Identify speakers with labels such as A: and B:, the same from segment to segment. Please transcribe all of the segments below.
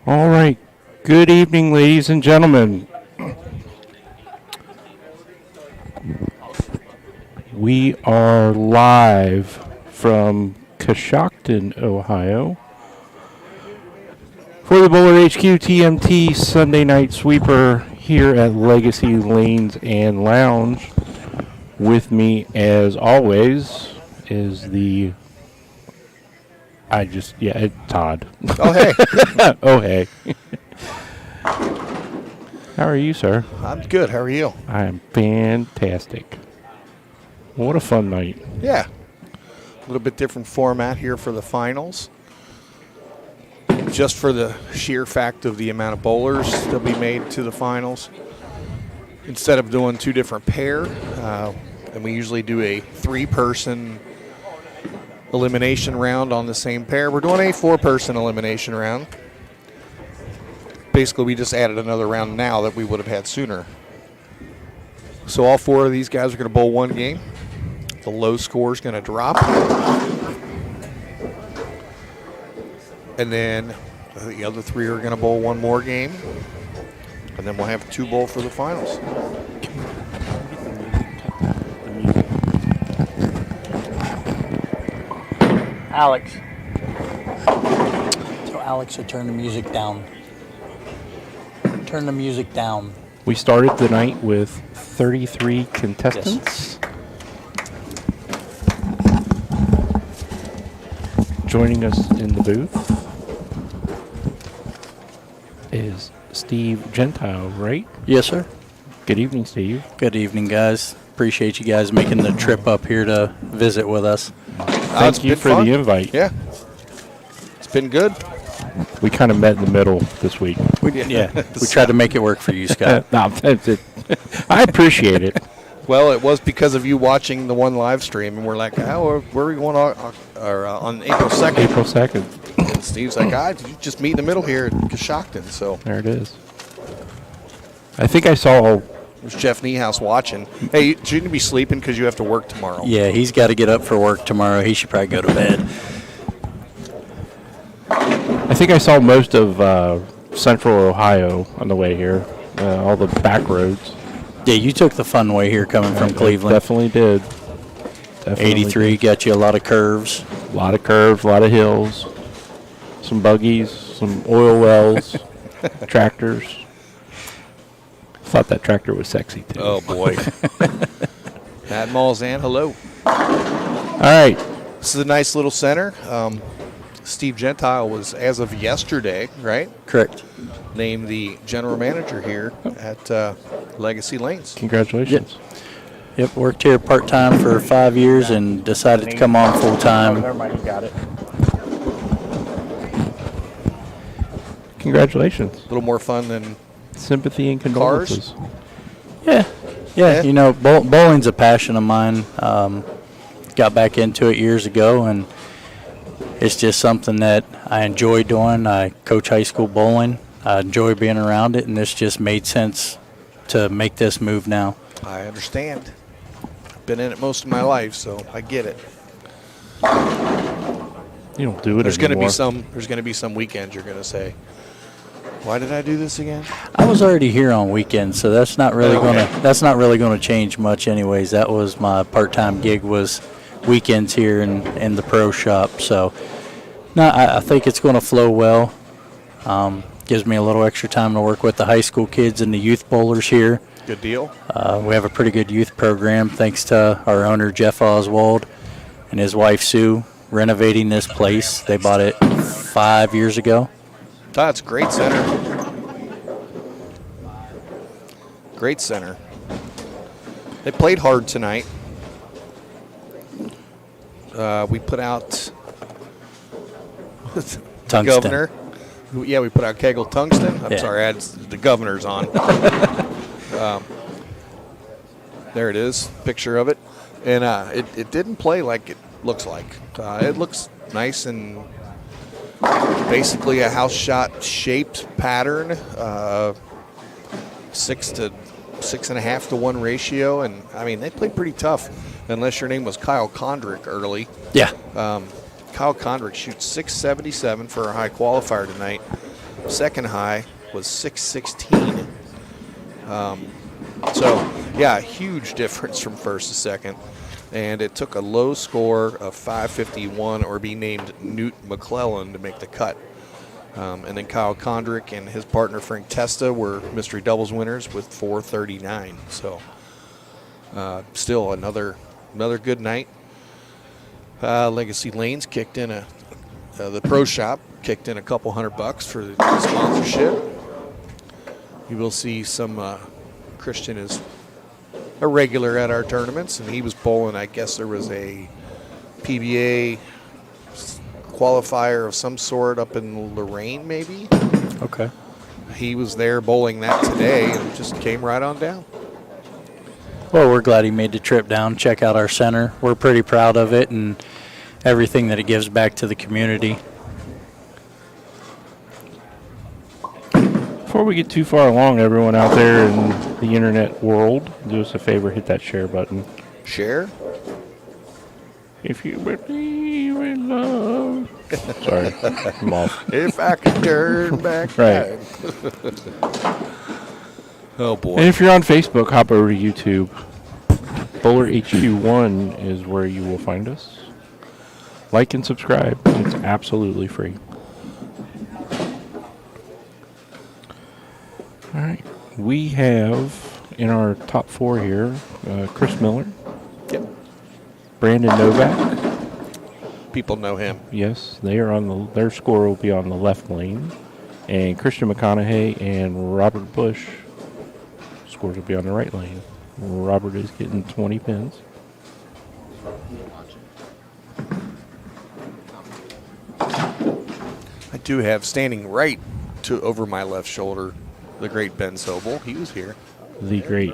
A: All right. Good evening, ladies and gentlemen. We are live from Coshocton, Ohio, for the BowlerHQ TMT Sunday Night Sweeper here at Legacy Lanes and Lounge. With me, as always, is Todd.
B: Oh, hey.
A: Oh, hey. How are you, sir?
B: I'm good. How are you?
A: I am fantastic. What a fun night.
B: Yeah. A little bit different format here for the finals. Just for the sheer fact of the amount of bowlers that'll be made to the finals. Instead of doing two different pair, and we usually do a three-person elimination round on the same pair, we're doing a four-person elimination round. Basically, we just added another round now that we would have had sooner. So all four of these guys are going to bowl one game. The low score is going to drop. And then the other three are going to bowl one more game. And then we'll have two bowl for the finals.
C: Alex. Tell Alex to turn the music down. Turn the music down.
A: We started the night with 33 contestants. Yes. Joining us in the booth is Steve Gentile, right?
C: Yes, sir.
A: Good evening, Steve.
C: Good evening, guys. Appreciate you guys making the trip up here to visit with us.
A: Thank you for the invite.
B: Yeah. It's been good.
A: We kind of met in the middle this week.
C: We tried to make it work for you, Scott.
A: No, I appreciate it.
B: Well, it was because of you watching the one live stream, and we're like, where are we going on April 2nd?
A: April 2nd.
B: And Steve's like, did you just meet in the middle here at Coshocton? So
A: there it is. I think I saw...
B: There's Jeff Niehaus watching. Hey, shouldn't you be sleeping because you have to work tomorrow?
C: Yeah, he's got to get up for work tomorrow. He should probably go to bed.
A: I think I saw most of Central Ohio on the way here, all the back roads.
C: Yeah, you took the fun way here coming from Cleveland.
A: Definitely did.
C: 83 got you a lot of curves.
A: A lot of curves, a lot of hills, some buggies, some oil wells, tractors. Thought that tractor was sexy, too.
B: Oh, boy. Matt Malzahn, hello.
A: All right.
B: This is a nice little center. Steve Gentile was, as of yesterday, right?
C: Correct.
B: Named the general manager here at Legacy Lanes.
A: Congratulations.
C: Yep, worked here part-time for 5 years and decided to come on full-time.
A: Never mind, you got it. Congratulations.
B: A little more fun than
A: sympathy and condolences.
C: Yeah. You know, bowling's a passion of mine. Got back into it years ago, and it's just something that I enjoy doing. I coach high school bowling. I enjoy being around it, and this just made sense to make this move now.
B: I understand. Been in it most of my life, so I get it.
A: You don't do it
B: There's
A: anymore.
B: There's going to be some weekends you're going to say, why did I do this again?
C: I was already here on weekends, so that's not really going to change much anyways. That was my part-time gig, was weekends here in the pro shop. So no, I think it's going to flow well. Gives me a little extra time to work with the high school kids and the youth bowlers here.
B: Good deal.
C: We have a pretty good youth program thanks to our owner, Jeff Oswald, and his wife, Sue, renovating this place. They bought it 5 years ago.
B: That's a great center. Great center. They played hard tonight. We put out
C: Tungsten.
B: Governor. Yeah, we put out Kegel Tungsten. I'm sorry, I had the Governor's on. There it is, picture of it. And it didn't play like it looks like. It looks nice and basically a house shot shaped pattern, 6 to 6.5 to 1 ratio. And I mean, they played pretty tough, unless your name was Kyle Condrick early.
C: Yeah.
B: Kyle Condrick shoots 677 for a high qualifier tonight. second high was 616. So, yeah, a huge difference from first to second. And it took a low score of 551 or be named Newt McClellan to make the cut. And then Kyle Condrick and his partner Frank Testa were mystery doubles winners with 439. So, still another good night. Legacy Lanes kicked in the pro shop kicked in a couple $100 for the sponsorship. You will see some Christian is a regular at our tournaments, and he was bowling. I guess there was a PBA qualifier of some sort up in Lorraine, maybe.
C: Okay.
B: He was there bowling that today and just came right on down.
C: Well, we're glad he made the trip down, check out our center. We're pretty proud of it and everything that it gives back to the community.
A: Before we get too far along, everyone out there in the internet world, do us a favor, hit that share button.
B: Share?
A: If you believe in love. Sorry, I'm off.
B: If I could turn back
A: Right.
B: time. Oh, boy.
A: And if you're on Facebook, hop over to YouTube. BowlerHQ1 is where you will find us. Like and subscribe. It's absolutely free. All right. We have in our top four here Chris Miller,
B: Yep.
A: Brandon Novak.
B: People know him.
A: Yes, they are on their score will be on the left lane, and Christian McConaughey and Robert Bush scores will be on the right lane. Robert is getting 20 pins.
B: I do have standing right to over my left shoulder the great Ben Sobel. He was here.
A: The great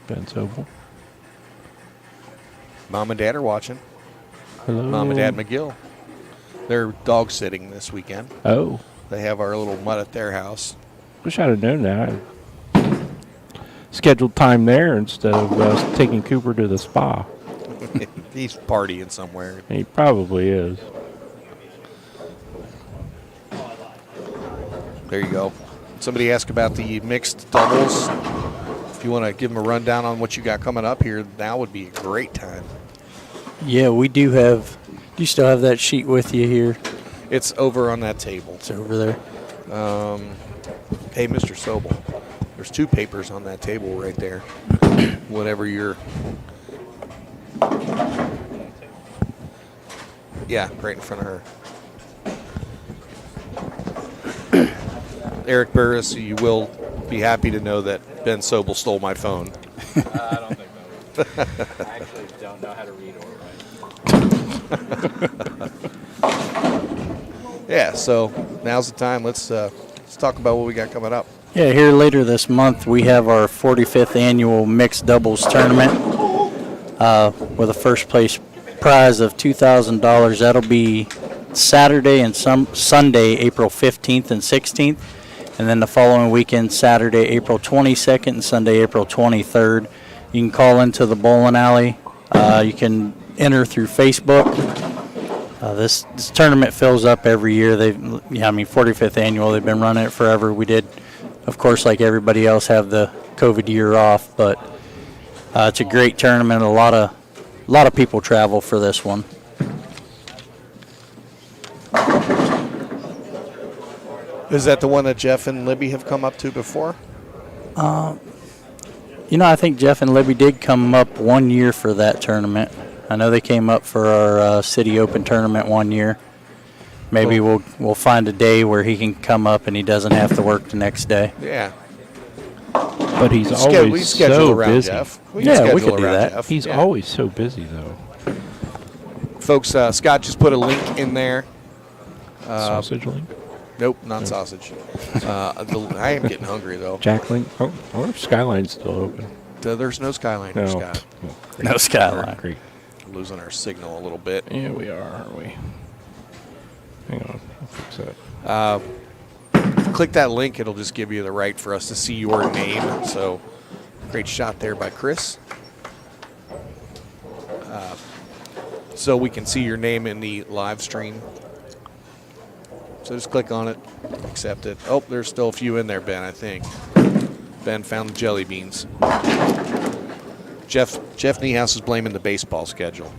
A: Ben Sobel.
B: Mom and Dad are watching.
A: Hello.
B: Mom and Dad McGill. They're dog sitting this weekend.
A: Oh,
B: They have our little mutt at their house.
A: wish I'd have known that. Scheduled time there instead of taking Cooper to the spa.
B: He's partying somewhere.
A: He probably is.
B: There you go. Somebody asked about the mixed doubles. If you want to give them a rundown on what you got coming up here, now would be a great time.
C: Yeah, we do have. Do you still have that sheet with you here?
B: It's over on that table.
C: It's over there.
B: Hey, Mr. Sobel, there's two papers on that table right there. Whatever you're... Yeah, right in front of her. Eric Burris, you will be happy to know that Ben Sobel stole my phone.
D: I don't think so. I actually don't know how to read or write.
B: Yeah, so now's the time. Let's talk about what we got coming up.
C: Yeah, here later this month we have our 45th annual mixed doubles tournament with a first place prize of $2,000. That'll be Saturday and Sunday, April 15th and 16th. And then the following weekend, Saturday, April 22nd and Sunday, April 23rd. You can call into the bowling alley. You can enter through Facebook. This tournament fills up every year. 45th annual. They've been running it forever. We did, of course, like everybody else, have the COVID year off, but it's a great tournament. A lot of people travel for this one.
B: Is that the one that Jeff and Libby have come up to before?
C: I think Jeff and Libby did come up one year for that tournament. I know they came up for our City Open tournament one year. Maybe we'll find a day where he can come up and he doesn't have to work the next day.
B: Yeah.
A: But he's
B: We
A: always
B: schedule
A: so
B: around
A: busy.
B: Jeff.
C: Yeah, we
B: schedule
C: could do
B: around
C: that.
B: Jeff.
A: He's
B: Yeah.
A: always so busy, though.
B: Folks, Scott just put a link in there.
A: Sausage link?
B: Nope, not sausage. I am getting hungry, though.
A: Jack link? Oh, I wonder if Skyline's still open.
B: There's no Skyline here,
A: No.
B: Scott.
C: No Skyline.
A: Great.
B: Losing our signal a little bit.
A: Yeah, we are, aren't we? Hang on. I'll fix that.
B: Click that link. It'll just give you the right for us to see your name. So, great shot there by Chris. So we can see your name in the live stream. So just click on it, accept it. Oh, there's still a few in there, Ben, I think. Ben found the jelly beans. Jeff Niehaus is blaming the baseball schedule.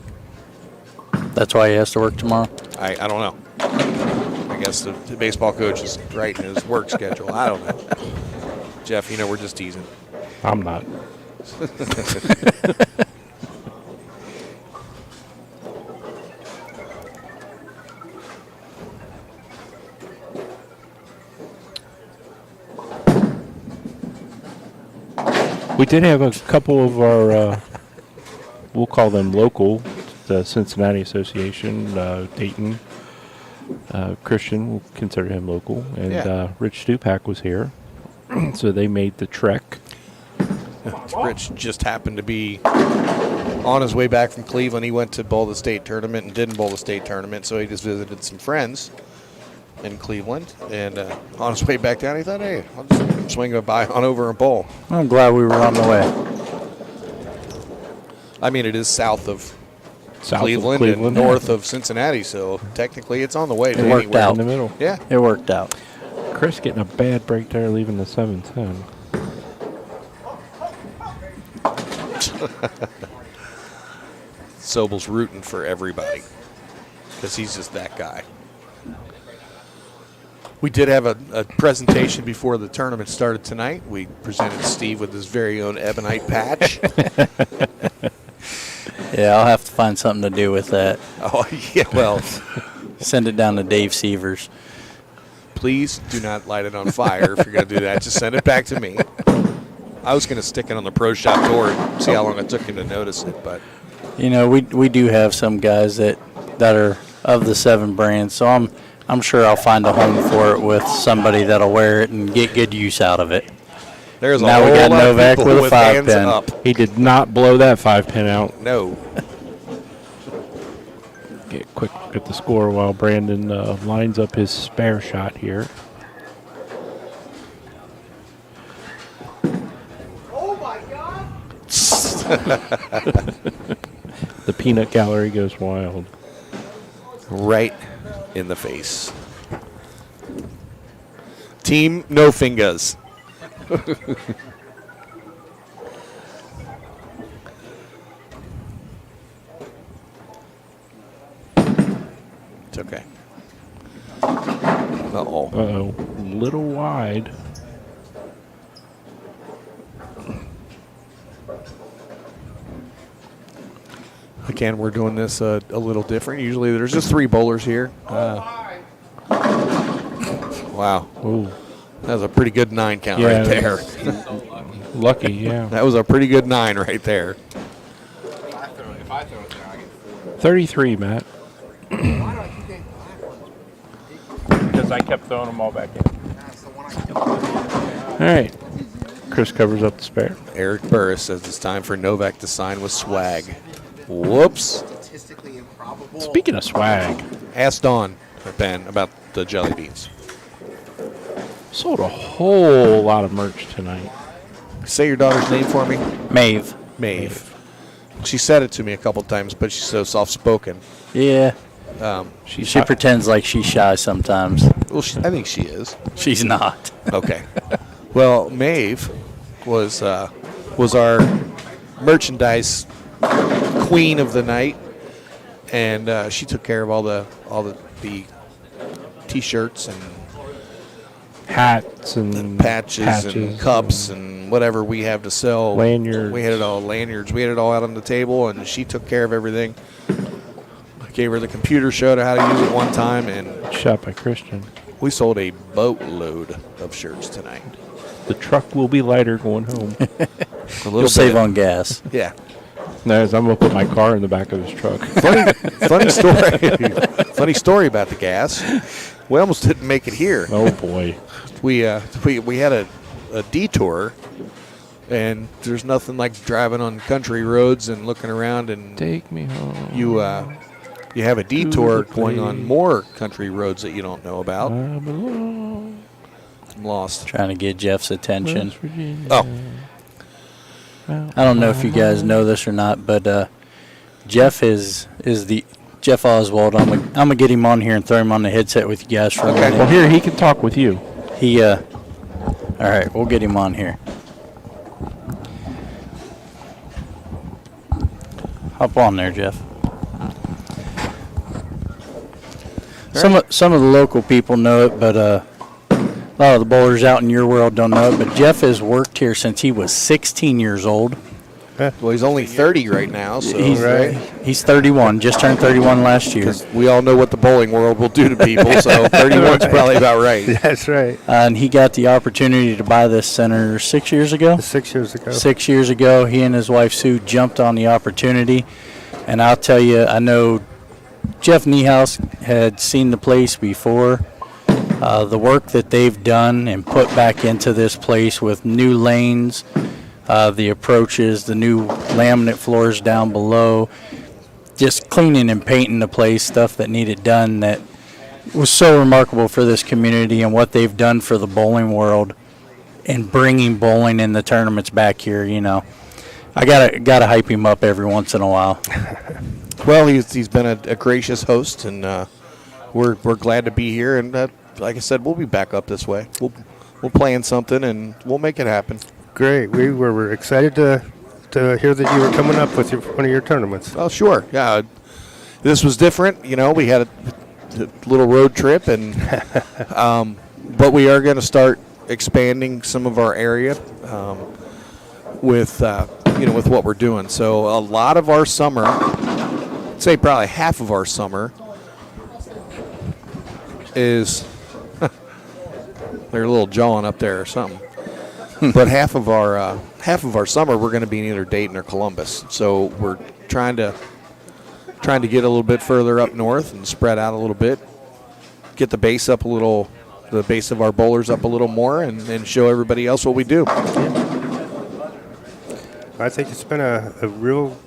C: That's why he has to work tomorrow.
B: I don't know. I guess the baseball coach is writing his work schedule. I don't know. Jeff, we're just teasing.
A: I'm not. We did have a couple of our, we'll call them local, the Cincinnati Association, Dayton, Christian, we'll consider him local, and
B: Yeah.
A: Rich Stupak was here. So they made the trek.
B: Rich just happened to be on his way back from Cleveland. He went to bowl the state tournament and didn't bowl the state tournament, so he just visited some friends in Cleveland. And on his way back down, he thought, hey, I'll just swing by on over and bowl.
C: I'm glad we were on the way.
B: I mean, it is south of
A: South
B: Cleveland,
A: of
B: and north of Cincinnati, so technically it's on the way to
C: It worked
B: anywhere.
C: out.
A: In the middle.
B: Yeah.
C: It worked out.
A: Chris getting a bad break there, leaving the 7-10.
B: Sobel's rooting for everybody because he's just that guy. We did have a presentation before the tournament started tonight. We presented Steve with his very own ebonite patch.
C: Yeah, I'll have to find something to do with that.
B: Oh, yeah, well,
C: Send it down to Dave Sievers.
B: please do not light it on fire if you're going to do that. Just send it back to me. I was going to stick it on the pro shop door and see how long it took him to notice it, but
C: We do have some guys that are of the 7 brands, so I'm sure I'll find a home for it with somebody that'll wear it and get good use out of it.
B: there's a
C: Now we
B: whole
C: got
B: lot of
C: Novak
B: people
C: with a
B: with
C: 5
B: hands
C: pin.
B: up.
A: He did not blow that 5-pin out.
B: No.
A: Get a quick look at the score while Brandon lines up his spare shot here. The peanut gallery goes wild.
B: Right in the face. Team No Fingers. It's okay. Uh-oh.
A: Uh-oh. Little wide.
B: Again, we're doing this a little different. Usually there's just 3 bowlers here. Wow.
A: Ooh.
B: That was a pretty good 9 count
A: Yeah.
B: right there.
A: Lucky, yeah.
B: That was a pretty good 9 right there.
D: If I throw it there, I get 4.
A: 33, Matt.
D: Why do I keep getting black ones?
A: Because I kept throwing them all back in.
D: That's the one I kept.
A: All right. Chris covers up the spare.
B: Eric Burris says it's time for Novak to sign with swag. Whoops.
D: Statistically improbable.
A: Speaking of swag,
B: Ask Dawn or Ben about the jelly beans.
A: sold a whole lot of merch tonight.
B: Say your daughter's name for me.
C: Maeve.
B: Maeve. She said it to me a couple times, but she's so soft-spoken.
C: Yeah.
A: She
C: Pretends like she's shy sometimes.
B: Well, I think she is.
C: She's not.
B: Okay. Well, Maeve was our merchandise queen of the night, and she took care of all the T-shirts and
A: hats and
B: patches and cups and whatever we have to sell.
A: Lanyards.
B: We had it all lanyards. We had it all out on the table, and she took care of everything. I gave her the computer, showed her how to use it one time, and
A: shot by Christian.
B: we sold a boatload of shirts tonight.
A: The truck will be lighter going home.
B: A little
C: You'll save
B: bit.
C: on gas.
B: Yeah.
A: No, I'm going to put my car in the back of his truck.
B: Funny story. Funny story about the gas. We almost didn't make it here.
A: Oh, boy.
B: We had a detour, and there's nothing like driving on country roads and looking around, and
A: Take me home.
B: you have a detour
A: the
B: going on
A: place.
B: more country roads that you don't know about.
A: I belong
B: I'm lost.
C: Trying to get Jeff's attention.
A: West Virginia.
B: Oh,
C: I don't know if you guys know this or not, but Jeff Jeff Oswald. I'm gonna get him on here and throw him on the headset with you guys for a
B: Okay.
C: minute.
A: Well, here he can talk with you.
C: All right, we'll get him on here. Hop on there, Jeff. Some of the local people know it, but a lot of the bowlers out in your world don't know it. But Jeff has worked here since he was 16 years old.
B: Well, he's only 30 right now, so
C: He's 31, just turned 31 last year.
B: Because we all know what the bowling world will do to people, so 31's probably about right.
E: That's right.
C: And he got the opportunity to buy this center 6 years ago.
E: 6 years ago.
C: 6 years ago, he and his wife Sue jumped on the opportunity. And I'll tell you, I know Jeff Niehaus had seen the place before. The work that they've done and put back into this place with new lanes, the approaches, the new laminate floors down below, just cleaning and painting the place, stuff that needed done that was so remarkable for this community and what they've done for the bowling world and bringing bowling in the tournaments back here. You know, I gotta hype him up every once in a while.
B: Well, he's been a gracious host, and we're glad to be here. And like I said, we'll be back up this way. We'll plan something, and we'll make it happen.
E: Great. We were excited to hear that you were coming up with one of your tournaments.
B: Oh, sure. Yeah, this was different. You know, we had a little road trip, and but we are going to start expanding some of our area with what we're doing. So a lot of our summer, I'd say probably half of our summer, is they're a little jawing up there or something. But half of our summer we're going to be in either Dayton or Columbus. So we're trying to get a little bit further up north and spread out a little bit, get the base up a little, the base of our bowlers up a little more, and show everybody else what we do.
E: I think it's been a real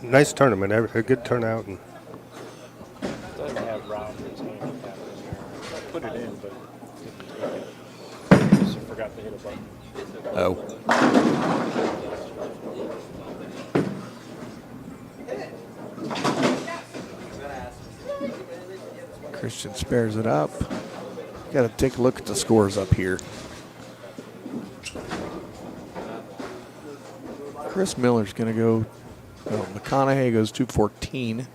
E: nice tournament, a good turnout. And
A: Doesn't have Robert's handicap in there. I put it in, but just forgot to hit a button.
B: Oh. Christian spares it up. Got to take a look at the scores up here. Chris Miller's going to go. McConaughey goes 214.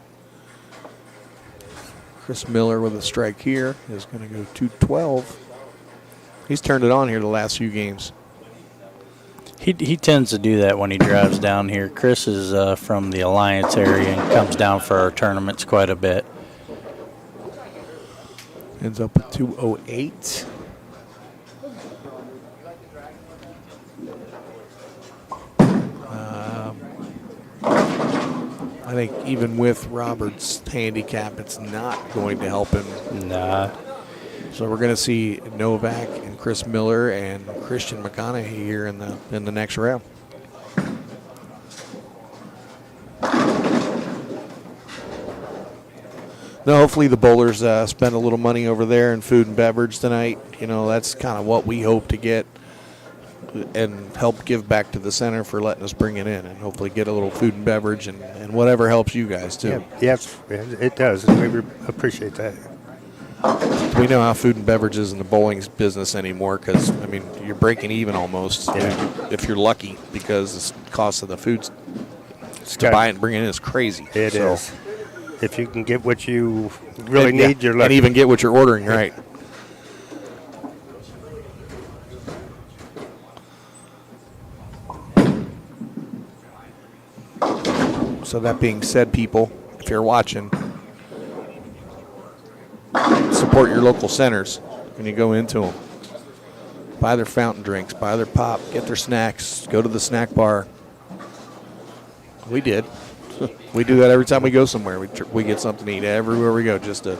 B: Chris Miller with a strike here is going to go 212. He's turned it on here the last few games.
C: He tends to do that when he drives down here. Chris is from the Alliance area and comes down for our tournaments quite a bit.
B: Ends up with 208. I think even with Robert's handicap, it's not going to help him.
C: Nah.
B: So we're going to see Novak and Chris Miller and Christian McConaughey here in the next round. No, hopefully the bowlers spend a little money over there in food and beverage tonight. You know, that's kind of what we hope to get and help give back to the center for letting us bring it in, and hopefully get a little food and beverage and whatever helps you guys too.
E: Yes, it does. We appreciate that.
B: We know how food and beverage is in the bowling business anymore, because I mean you're breaking even almost if you're lucky, because the cost of the foods to buy it and bring it in is crazy.
E: It is. If you can get what you really need, you're lucky.
B: And even get what you're ordering, right? So that being said, people, if you're watching, support your local centers when you go into them. Buy their fountain drinks, buy their pop, get their snacks, go to the snack bar. We did. We do that every time we go somewhere. We get something to eat everywhere we go, just to,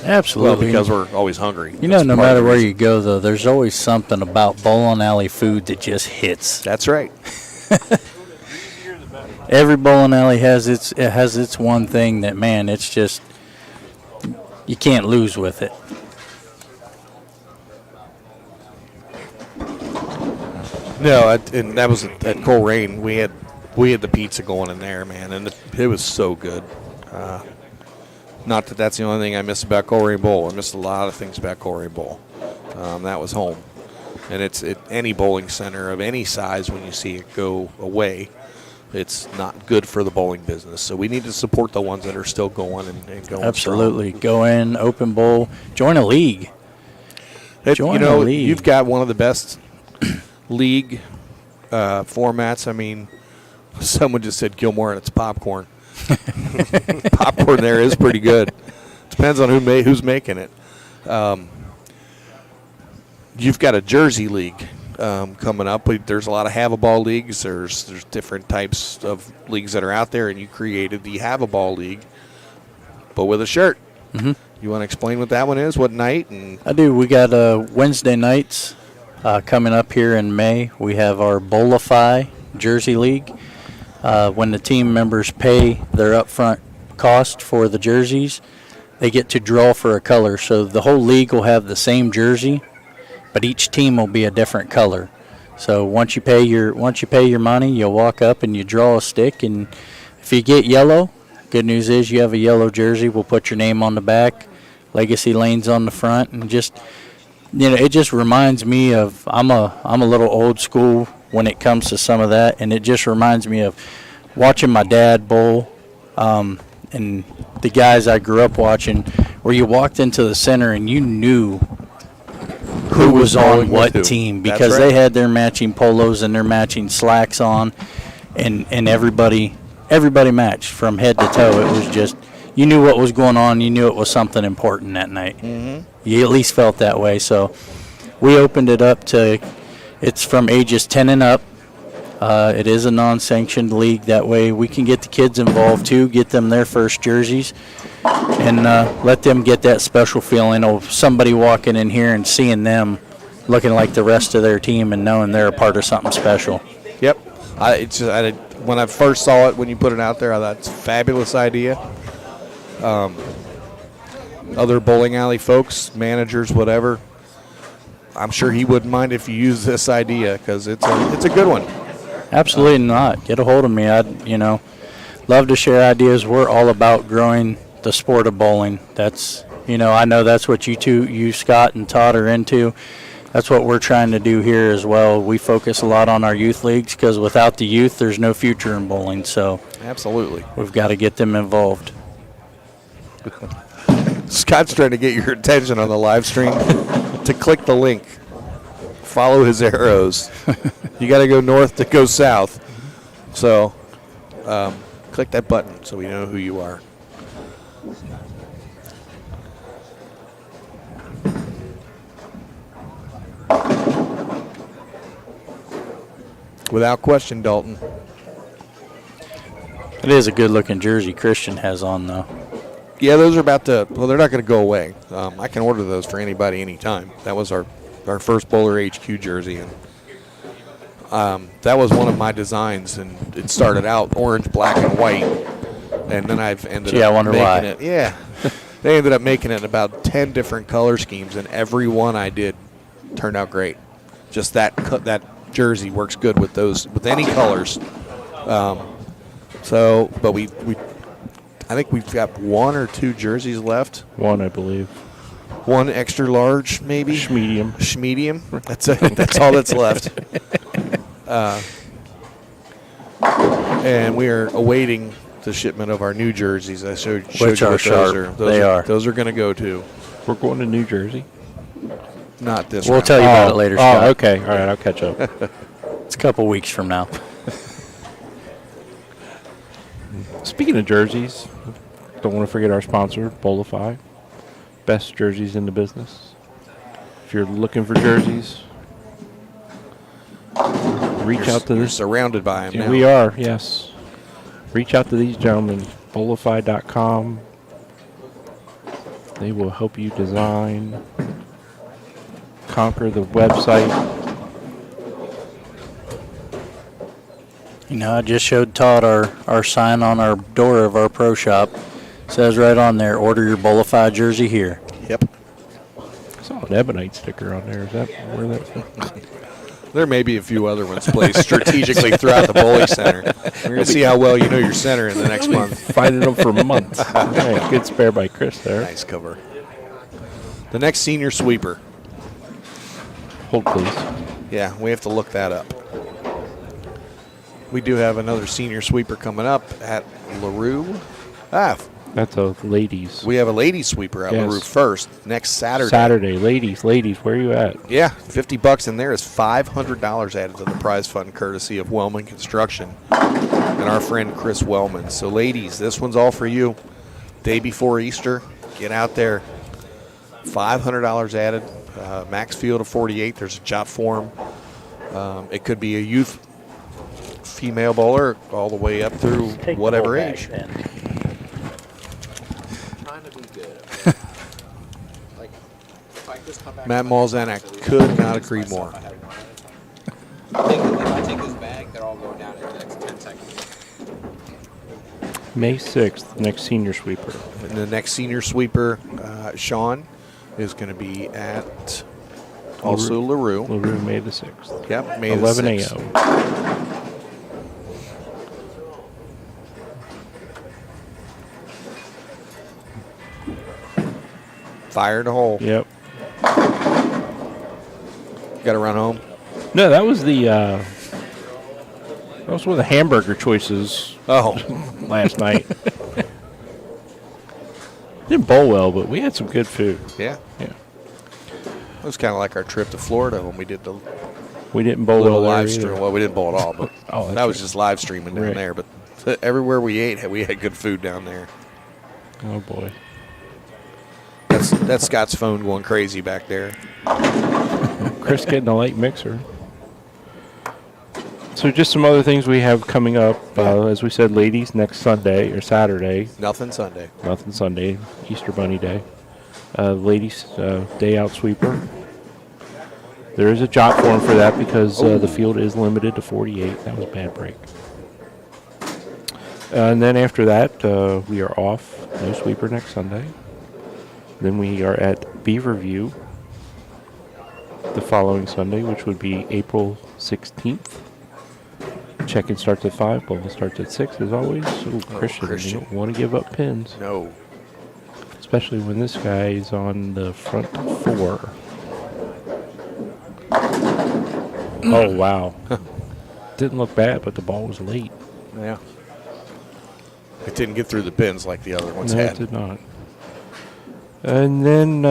C: Absolutely.
B: well, because we're always hungry.
C: You know,
B: That's
C: no
B: part of
C: matter
B: the
C: where
B: reason.
C: you go, though, there's always something about bowling alley food that just hits.
B: That's right.
C: Every bowling alley has its one thing that, man, it's just you can't lose with it.
B: No, and that was at Coleraine. We had the pizza going in there, man, and it was so good. Not that that's the only thing I miss about Colerain Bowl. I missed a lot of things about Colerain Bowl. That was home. And it's at any bowling center of any size, when you see it go away, it's not good for the bowling business. So we need to support the ones that are still going and going
C: Absolutely. Go in, open bowl, join a league. Join a league.
B: You've got one of the best league formats. I mean, someone just said Gilmore and it's popcorn. Popcorn there is pretty good. Depends on who's making it. You've got a Jersey league coming up. There's a lot of have-a-ball leagues. There's different types of leagues that are out there, and you created the have-a-ball league, but with a shirt.
C: Mm-hmm.
B: You want to explain what that one is, what night? And
C: I do. We got Wednesday nights coming up here in May. We have our BowlerHQ Jersey League. When the team members pay their upfront cost for the jerseys, they get to draw for a color. So the whole league will have the same jersey, but each team will be a different color. So once you pay your money, you'll walk up and you draw a stick, and if you get yellow, good news is you have a yellow jersey. We'll put your name on the back, Legacy Lanes on the front, and just, it just reminds me of I'm a little old school when it comes to some of that, and it just reminds me of watching my dad bowl and the guys I grew up watching, where you walked into the center and you knew who was on what team, because they had their matching polos and their matching slacks on, and everybody matched from head to toe. It was just, you knew what was going on. You knew it was something important that night. Mm-hmm. You at least felt that way. So we opened it up to, it's from ages 10 and up. It is a non-sanctioned league. That way we can get the kids involved too, get them their first jerseys, and let them get that special feeling of somebody walking in here and seeing them looking like the rest of their team and knowing they're a part of something special.
B: Yep. When I first saw it, when you put it out there, I thought it's a fabulous idea. Other bowling alley folks, managers, whatever, I'm sure he wouldn't mind if you use this idea, because it's a good one.
C: Absolutely not. Get a hold of me. I'd love to share ideas. We're all about growing the sport of bowling. That's, I know that's what you Scott and Todd are into. That's what we're trying to do here as well. We focus a lot on our youth leagues, because without the youth, there's no future in bowling. So
B: absolutely,
C: we've got to get them involved.
B: Scott's trying to get your attention on the live stream to click the link. Follow his arrows. You got to go north to go south. So click that button so we know who you are. Without question, Dalton.
C: It is a good-looking jersey Christian has on, though.
B: Yeah, those are about to, well, they're not going to go away. I can order those for anybody anytime. That was our first BowlerHQ jersey, and that was one of my designs, and it started out orange, black, and white, and then I've ended up making it. Yeah, they ended up making it in about 10 different color schemes, and every one I did turned out great. Just that jersey works good with any colors. But I think we've got one or two jerseys left.
A: One, I believe.
B: One extra large, maybe.
A: Schmedium.
B: That's it. That's all that's left. And we are awaiting the shipment of our new jerseys. I showed
C: Which
B: you
C: are
B: what
C: sharp. They are.
B: Those are going to go to.
A: We're going to New Jersey.
B: Not this.
C: We'll
B: round.
C: tell you about it later, Scott.
A: Oh, okay. All right, I'll catch up.
C: It's a couple weeks from now.
A: Speaking of jerseys, don't want to forget our sponsor, BowlerHQ. Best jerseys in the business. If you're looking for jerseys, reach out to
B: You're
A: this.
B: surrounded by them now.
A: We are, yes. Reach out to these gentlemen, BowlerHQ.com. They will help you design, conquer the website.
C: I just showed Todd our sign on our door of our pro shop. Says right on there, order your BowlerHQ jersey here.
B: Yep.
A: I saw an Ebonite sticker on there. Is that where that's from?
B: There may be a few other ones placed strategically throughout the bowling center. We're going to see how well you know your center in the next month.
A: Finding them for months. Right, good spare by Chris there.
B: Nice cover. The next senior sweeper.
A: Hold, please.
B: Yeah, we have to look that up. We do have another senior sweeper coming up at LaRue.
A: That's a ladies.
B: We have a lady sweeper at
A: Yes.
B: LaRue first next Saturday.
A: Ladies, where are you at?
B: Yeah, $50 in there is $500 added to the prize fund, courtesy of Wellman Construction and our friend Chris Wellman. So, ladies, this one's all for you. Day before Easter, get out there. $500 added. Max field of 48. There's a jot form. It could be a youth female bowler all the way up through whatever age.
D: Trying to be good. Like, if I just come back.
B: Matt Malzahn, I could not agree more.
D: I think if I take this bag, they're all going down in the next 10 seconds.
A: May 6th, next senior sweeper.
B: And the next senior sweeper, Sean, is going to be at also LaRue.
A: LaRue, May the 6th.
B: Yep, May
A: 11
B: the 6th.
A: a.m.
B: Fire to hole.
A: Yep.
B: Got to run home.
A: No, that was the that was one of the hamburger choices
B: Oh,
A: last night. Didn't bowl well, but we had some good food.
B: yeah.
A: Yeah.
B: It was kind of like our trip to Florida when we did the
A: We didn't bowl
B: little
A: well there
B: live
A: either.
B: stream. Well, we didn't bowl at all, but
A: Oh, that's
B: that was
A: right.
B: just live streaming down
A: Right.
B: there. But everywhere we ate, we had good food down there.
A: Oh boy.
B: That's Scott's phone going crazy back there.
A: Chris getting a light mixer. So just some other things we have coming up. As we said, ladies, next Sunday or Saturday.
B: Nothing Sunday.
A: Nothing Sunday. Easter Bunny Day. Ladies, day out sweeper. There is a jot form for that because the field is limited to 48. That was a bad break. And then after that, we are off. No sweeper next Sunday. Then we are at Beaverview the following Sunday, which would be April 16th. Check-in starts at 5, bowling starts at 6 as always. Ooh, Christian,
B: Christian.
A: you don't want to give up pins.
B: No.
A: Especially when this guy is on the front 4. Oh, wow. Didn't look bad, but the ball was late.
B: Yeah. It didn't get through the pins like the other ones
A: No,
B: had.
A: it did not. And then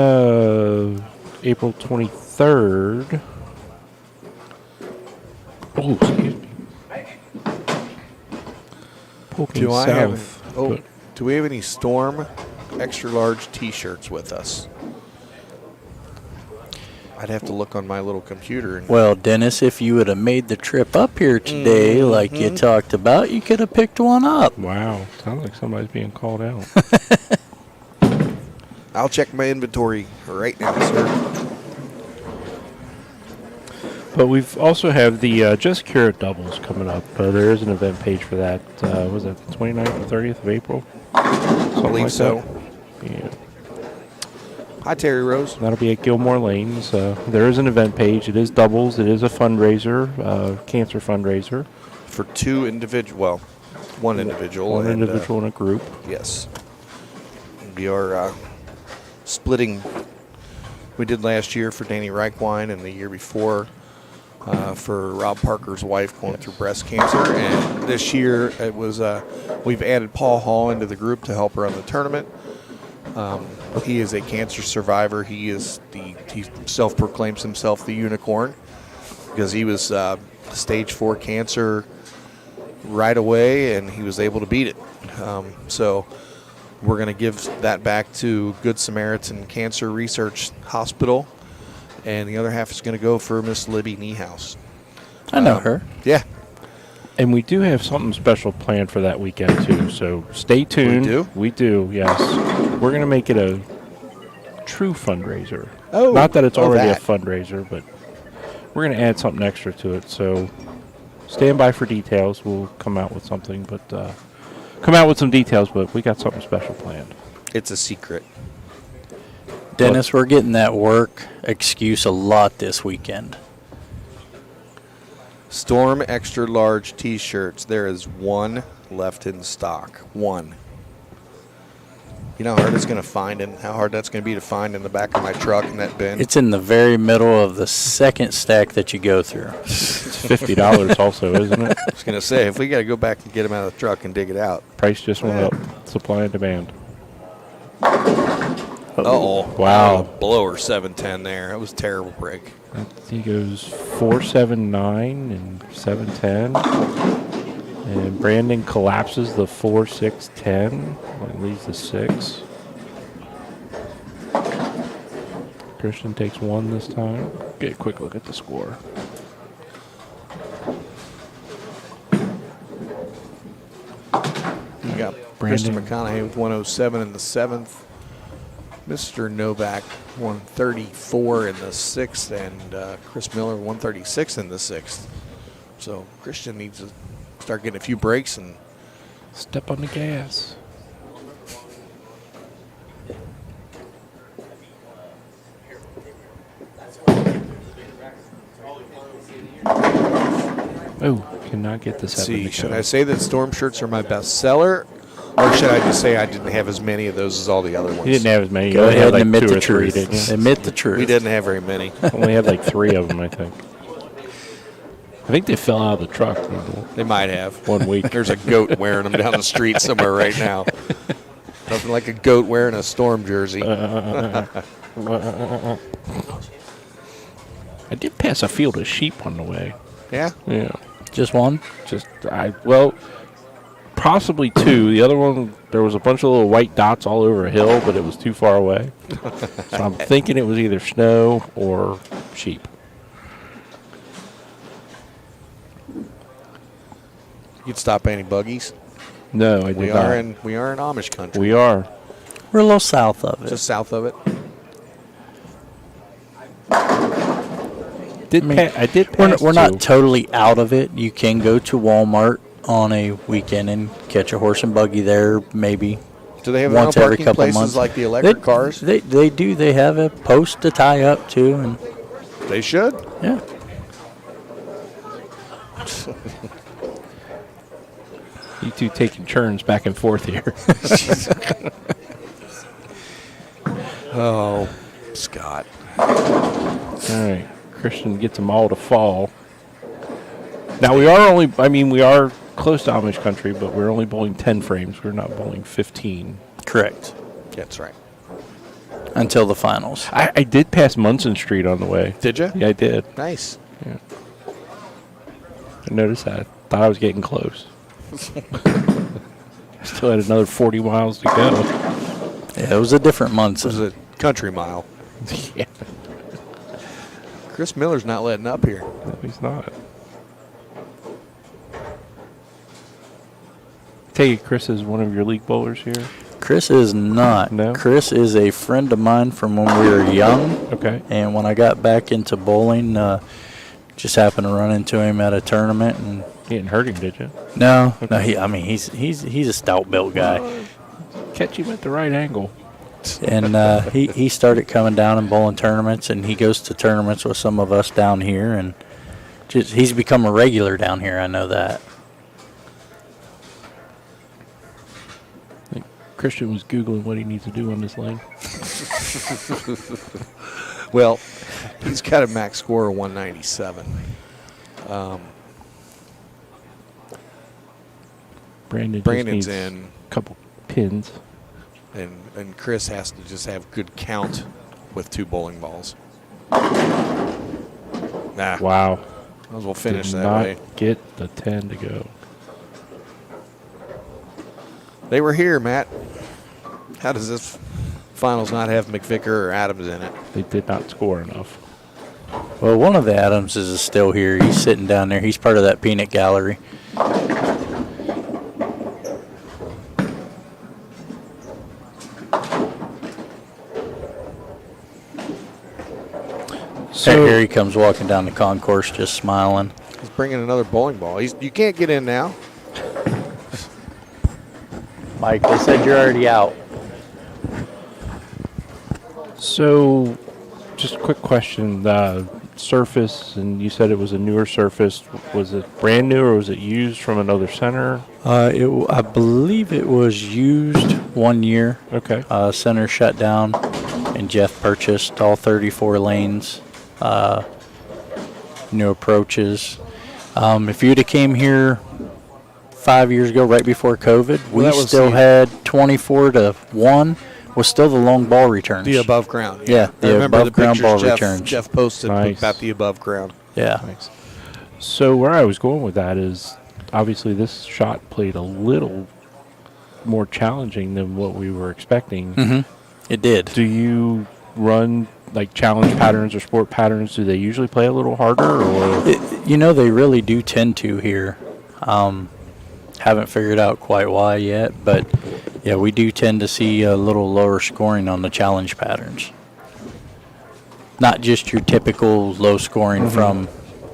A: April 23rd. Oh, excuse me. Poking
B: Do I
A: south.
B: have? Oh,
A: but
B: do we have any Storm extra large T-shirts with us? I'd have to look on my little computer. And
C: Well, Dennis, if you would have made the trip up here today, like you talked about, you could have picked one up.
A: wow, sounds like somebody's being called out.
B: I'll check my inventory right now, sir.
A: But we've also have the Just Cure doubles coming up. There is an event page for that. Was that the 29th or 30th of April?
B: I believe so.
A: Yeah.
B: Hi, Terry Rose.
A: That'll be at Gilmore Lanes. There is an event page. It is doubles. It is a fundraiser, cancer fundraiser.
B: For two individual, well, one individual.
A: One
B: and,
A: individual in a group.
B: Yes. We are splitting. We did last year for Danny Reichwein and the year before for Rob Parker's wife going through breast cancer. And this year it was we've added Paul Hall into the group to help run the tournament. He is a cancer survivor. He self-proclaims himself the unicorn because he was stage 4 cancer right away, and he was able to beat it. So we're going to give that back to Good Samaritan Cancer Research Hospital, and the other half is going to go for Miss Libby Niehaus.
C: I know her.
B: Yeah,
A: And we do have something special planned for that weekend, too. So stay tuned.
B: We do?
A: We do, yes. We're going to make it a true fundraiser.
B: Oh,
A: Not that it's already
B: that.
A: a fundraiser, but we're going to add something extra to it. So stand by for details. We'll come out with something, but come out with some details, but we got something special planned.
B: it's a secret.
C: Dennis, we're getting that work excuse a lot this weekend.
B: Storm extra large T-shirts. There is one left in stock. One. You know how hard it's going to find and how hard that's going to be to find in the back of my truck in that bin.
C: It's in the very middle of the second stack that you go through.
A: It's $50 also, isn't it?
B: I was going to say, if we got to go back and get them out of the truck and dig it out.
A: Price just went up. Supply and demand.
B: Uh-oh.
A: Wow.
B: Blower 710 there. That was a terrible break.
A: He goes 479 and 710. And Brandon collapses the 4610. Leaves the 6. Christian takes 1 this time. Get a quick look at the score.
B: You got
A: Brandon.
B: Mr. McConaughey with 107 in the 7th. Mr. Novak 134 in the 6th. And Chris Miller 136 in the 6th. So Christian needs to start getting a few breaks and
A: Step on the gas. Oh, cannot get the 7
B: see.
A: to
B: Should
A: go.
B: I say that Storm shirts are my best seller? Or should I just say I didn't have as many of those as all the other ones?
A: He didn't have as many.
C: Go
A: You only
C: ahead
A: had
C: and
A: like
C: admit
A: 2
C: the
A: or 3,
C: truth.
A: didn't you?
C: Admit the truth.
B: We didn't have very many.
A: Only had like 3 of them, I think. I think they fell out of the truck
B: They might have.
A: 1 week.
B: There's a goat wearing them down the street somewhere right now. Nothing like a goat wearing a Storm jersey.
A: I did pass a field of sheep on the way.
B: Yeah?
A: Yeah.
C: Just one?
A: Well, possibly 2. The other one, there was a bunch of little white dots all over a hill, but it was too far away. So I'm thinking it was either snow or sheep.
B: You'd stop any buggies.
A: No, I did
B: We
A: not.
B: are in Amish country.
A: We are.
C: We're a little south of it.
B: Just south of it.
A: I did pass
C: We're
A: 2.
C: not totally out of it. You can go to Walmart on a weekend and catch a horse and buggy there, maybe
B: Do they have
C: once
B: no
C: every
B: parking
C: couple
B: places
C: months.
B: like the electric cars?
C: They do. They have a post to tie up to, and
B: They should.
C: yeah.
A: You two taking turns back and forth here.
B: Oh, Scott.
A: All right. Christian gets them all to fall. Now, we are close to Amish country, but we're only bowling 10 frames. We're not bowling 15.
C: Correct.
B: That's right.
C: Until the finals.
A: I did pass Munson Street on the way.
B: Did you?
A: Yeah, I did.
B: Nice.
A: Yeah. I noticed that. I thought I was getting close. Still had another 40 miles to go.
C: Yeah, it was a different month.
B: This is a country mile.
A: Yeah.
B: Chris Miller's not letting up here.
A: No, he's not. Take it Chris is one of your league bowlers here.
C: Chris is not.
A: No?
C: Chris is a friend of mine from when we were young.
A: Okay.
C: And when I got back into bowling, just happened to run into him at a tournament. And
A: You didn't hurt him, did you?
C: no, he's a stout built guy.
A: Catch him at the right angle.
C: And he started coming down and bowling tournaments, and he goes to tournaments with some of us down here, and he's become a regular down here. I know that.
A: I think Christian was Googling what he needs to do on this lane.
B: Well, he's got a max score of 197.
A: Brandon's
B: Brandon's
A: needs
B: in,
A: a couple pins.
B: and Chris has to just have good count with 2 bowling balls. Nah,
A: Wow.
B: might as well finish
A: Did
B: that
A: not
B: way.
A: get the 10 to go.
B: They were here, Matt. How does this finals not have McVicker or Adams in it?
A: They did not score enough.
C: Well, one of the Adamses is still here. He's sitting down there. He's part of that peanut gallery.
A: So
C: Here he comes walking down the concourse just smiling.
B: He's bringing another bowling ball. You can't get in now.
C: Mike, they said you're already out.
A: So, just a quick question. surface, and you said it was a newer surface. Was it brand new or was it used from another center?
C: I believe it was used 1 year.
A: Okay.
C: Center shut down, and Jeff purchased all 34 lanes, new approaches. If you'd have came here 5 years ago, right before COVID,
B: Well, that
C: we
B: was
C: still
B: the-
C: had 24-1 was still the long ball returns.
B: The above ground.
C: Yeah,
B: I
C: the
B: remember
C: above ground
B: pictures
C: ball returns.
B: Jeff posted
A: Nice.
B: about the above ground.
C: Yeah.
A: Thanks. So where I was going with that is, obviously this shot played a little more challenging than what we were expecting.
C: It did.
A: Do you run like challenge patterns or sport patterns? Do they usually play a little harder, or
C: They really do tend to here. Haven't figured out quite why yet, but yeah, we do tend to see a little lower scoring on the challenge patterns. Not just your typical low scoring from,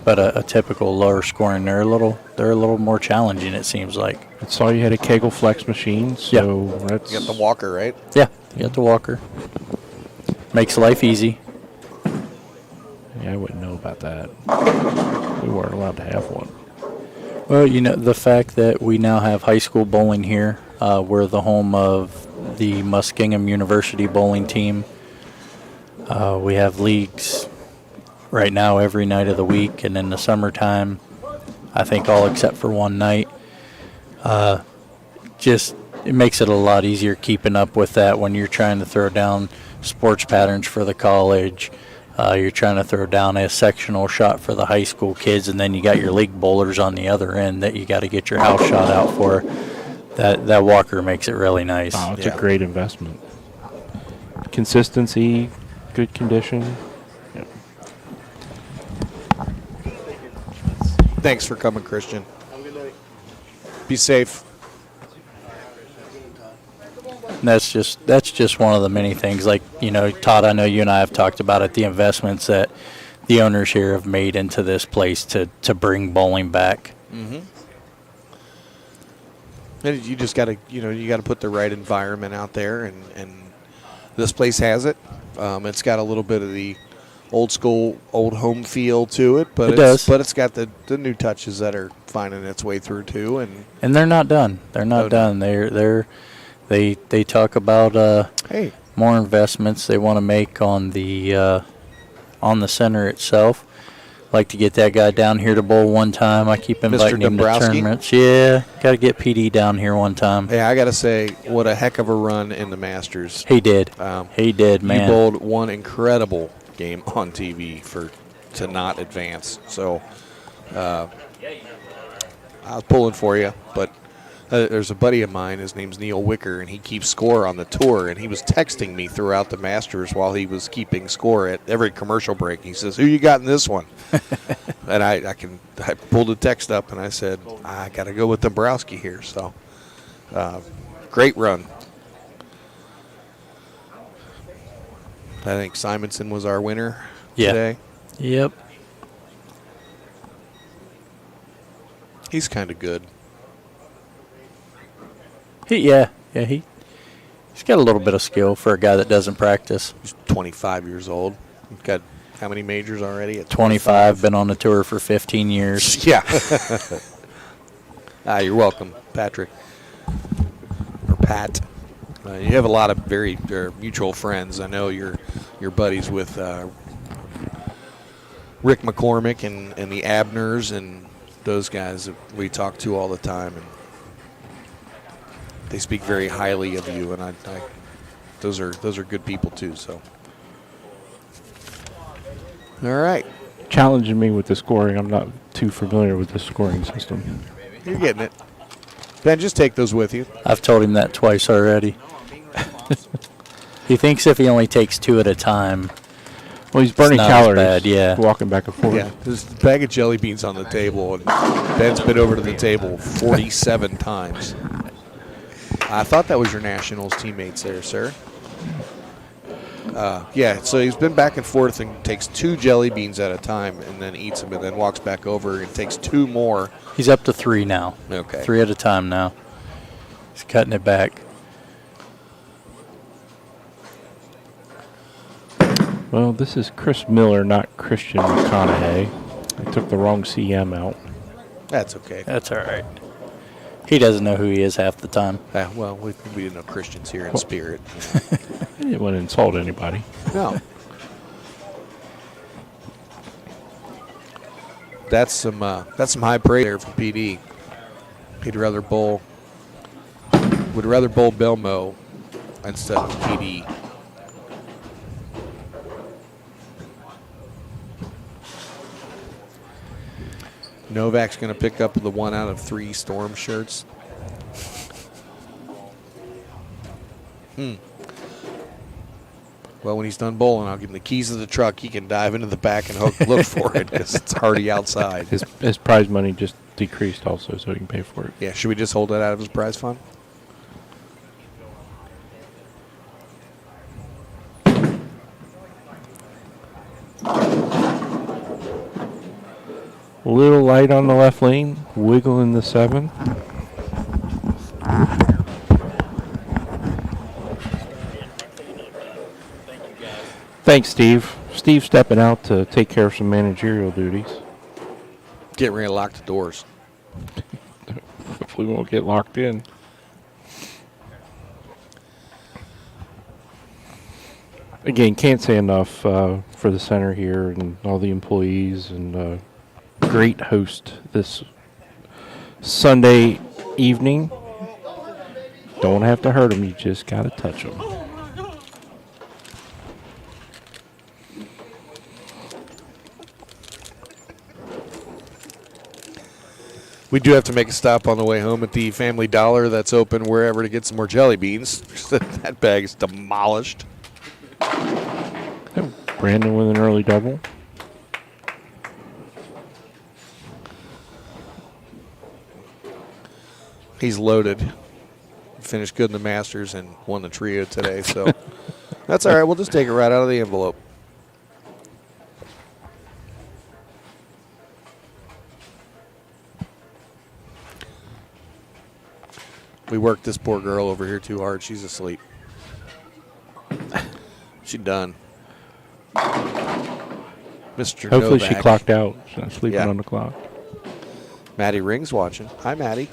C: but a typical lower scoring. They're a little more challenging, it seems like.
A: I saw you had a Kegel Flex machine, so that's
B: You got the walker, right?
C: Yeah, you got the walker. Makes life easy.
A: Yeah, I wouldn't know about that. We weren't allowed to have one.
C: Well, the fact that we now have high school bowling here, we're the home of the Muskingum University bowling team. We have leagues right now every night of the week, and in the summertime, I think all except for one night. It makes it a lot easier keeping up with that when you're trying to throw down sports patterns for the college. You're trying to throw down a sectional shot for the high school kids, and then you got your league bowlers on the other end that you got to get your house shot out for. That walker makes it really nice.
A: Oh, it's a great investment. Consistency, good condition. Yep.
B: Thanks for coming, Christian. Be safe.
C: And that's just one of the many things. Like, Todd, I know you and I have talked about it, the investments that the owners here have made into this place to bring bowling back.
B: And you just got to, you got to put the right environment out there, and this place has it. It's got a little bit of the old school, old home feel to it, but
C: It does.
B: But it's got the new touches that are finding its way through too.
C: And they're not done. They're not done. They talk about
B: Hey,
C: more investments they want to make on the center itself. Like to get that guy down here to bowl one time. I keep inviting him to
B: Dombrowski?
C: tournaments. Yeah, got to get PD down here one time.
B: hey, I got to say, what a heck of a run in the Masters.
C: He did. He did,
B: You
C: man.
B: bowled one incredible game on TV to not advance. So I was pulling for you, but there's a buddy of mine. His name's Neil Wicker, and he keeps score on the tour. And he was texting me throughout the Masters while he was keeping score at every commercial break. He says, "Who you got in this one?" And I pulled the text up and I said, "I got to go with Dombrowski here." So great run. I think Simonson was our winner today.
C: Yep.
B: He's kind of good.
C: He's got a little bit of skill for a guy that doesn't practice.
B: He's 25 years old. He's got how many majors already? At
C: 25, been on the tour for 15 years.
B: Yeah. You're welcome, Patrick. Or Pat. You have a lot of very mutual friends. I know you're buddies with Rick McCormick and the Abners and those guys that we talk to all the time. And they speak very highly of you, and I those are good people too. So, all right,
A: Challenging me with the scoring. I'm not too familiar with the scoring system.
B: you're getting it. Ben, just take those with you.
C: I've told him that twice already. He thinks if he only takes two at a time.
A: Well, he's burning
C: not as
A: calories.
C: bad, yeah.
A: Walking back and forth.
B: Yeah, there's a bag of jelly beans on the table, and Ben's been over to the table 47 times. I thought that was your Nationals teammates there, sir. Yeah, so he's been back and forth and takes 2 jelly beans at a time and then eats them and then walks back over and takes 2 more.
C: He's up to 3 now.
B: Okay.
C: 3 at a time now. He's cutting it back.
A: Well, this is Chris Miller, not Christian McConaughey. I took the wrong CM out.
B: That's okay.
C: That's all right. He doesn't know who he is half the time.
B: Well, we didn't know Christians here in spirit.
A: I didn't want to insult anybody.
B: No. That's some high praise there for PD. Would rather bowl Belmo instead of PD. Novak's going to pick up the 1 out of 3 Storm shirts. Well, when he's done bowling, I'll give him the keys to the truck. He can dive into the back and look for it because it's already outside.
A: His prize money just decreased also, so he can pay for it.
B: Yeah, should we just hold that out of his prize fund?
A: A little light on the left lane, wiggle in the 7. Thanks, Steve. Steve's stepping out to take care of some managerial duties.
B: Getting ready to lock the doors.
A: Hopefully we won't get locked in. Again, can't say enough for the center here and all the employees and great host this Sunday evening. Don't have to hurt them, you just got to touch them.
B: We do have to make a stop on the way home at the Family Dollar that's open wherever to get some more jelly beans. That bag is demolished.
A: Brandon with an early double.
B: He's loaded. Finished good in the Masters and won the trio today, so that's all right. We'll just take it right out of the envelope. We worked this poor girl over here too hard. She's asleep. She done. Mr.
A: Hopefully
B: Novak.
A: she clocked out. She's not sleeping
B: Yeah.
A: on the clock.
B: Maddie Ring's watching. Hi, Maddie.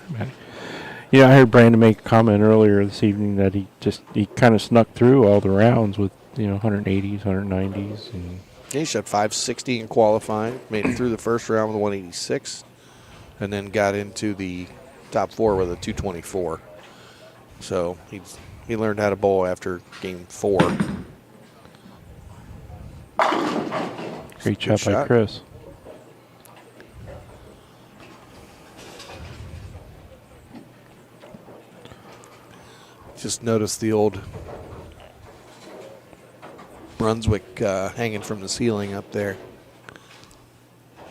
A: Yeah, I heard Brandon make a comment earlier this evening that he kind of snuck through all the rounds with 180s, 190s, and
B: Yeah, he shot 560 in qualifying. Made it through the first round with 186, and then got into the top 4 with a 224. So he learned how to bowl after game 4.
A: great shot by
B: shot.
A: Chris.
B: Just noticed the old Brunswick hanging from the ceiling up there.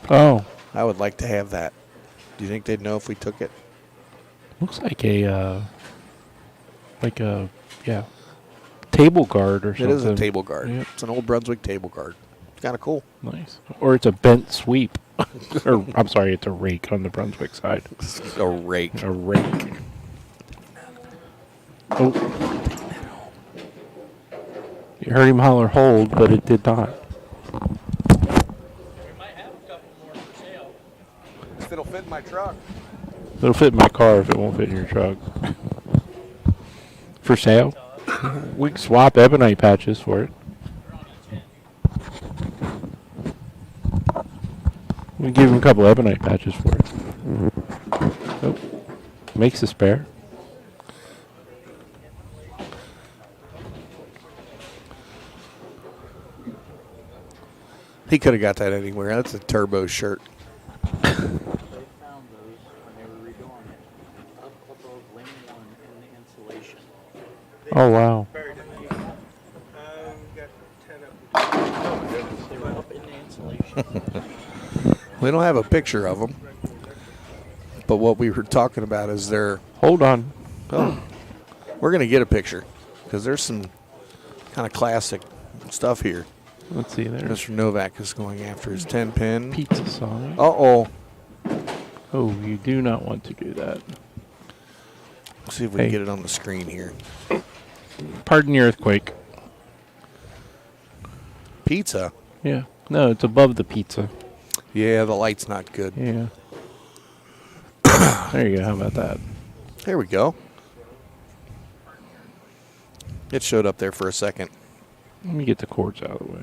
A: Oh,
B: I would like to have that. Do you think they'd know if we took it?
A: looks like a table guard or
B: It
A: something.
B: is a table guard.
A: Yep.
B: It's an old Brunswick table guard. It's kind of cool.
A: Nice. Or it's a bent sweep. Or I'm sorry, it's a rake on the Brunswick side.
B: A rake.
A: A rake. Oh. You heard him holler hold, but it did not.
B: If it'll fit in my truck.
A: It'll fit in my car if it won't fit in your truck. For sale? We can swap ebonite patches for it. We can give him a couple ebonite patches for it. Oh. Makes a spare.
B: He could have got that anywhere. That's a turbo shirt.
C: They found those when they were redoing it. Up above lane 1 in the insulation.
A: Oh, wow.
C: They were up in the insulation.
B: We don't have a picture of them. But what we were talking about is
A: Hold on.
B: we're going to get a picture because there's some kind of classic stuff here.
A: Let's see there.
B: Mr. Novak is going after his 10 pin.
A: Pizza song.
B: Uh-oh.
A: Oh, you do not want to do that.
B: Let's see if we
A: Hey.
B: can get it on the screen here.
A: Pardon the earthquake.
B: Pizza.
A: Yeah. No, it's above the pizza.
B: Yeah, the light's not good.
A: Yeah. There you go. How about that?
B: There we go. It showed up there for a second.
A: Let me get the cords out of the way.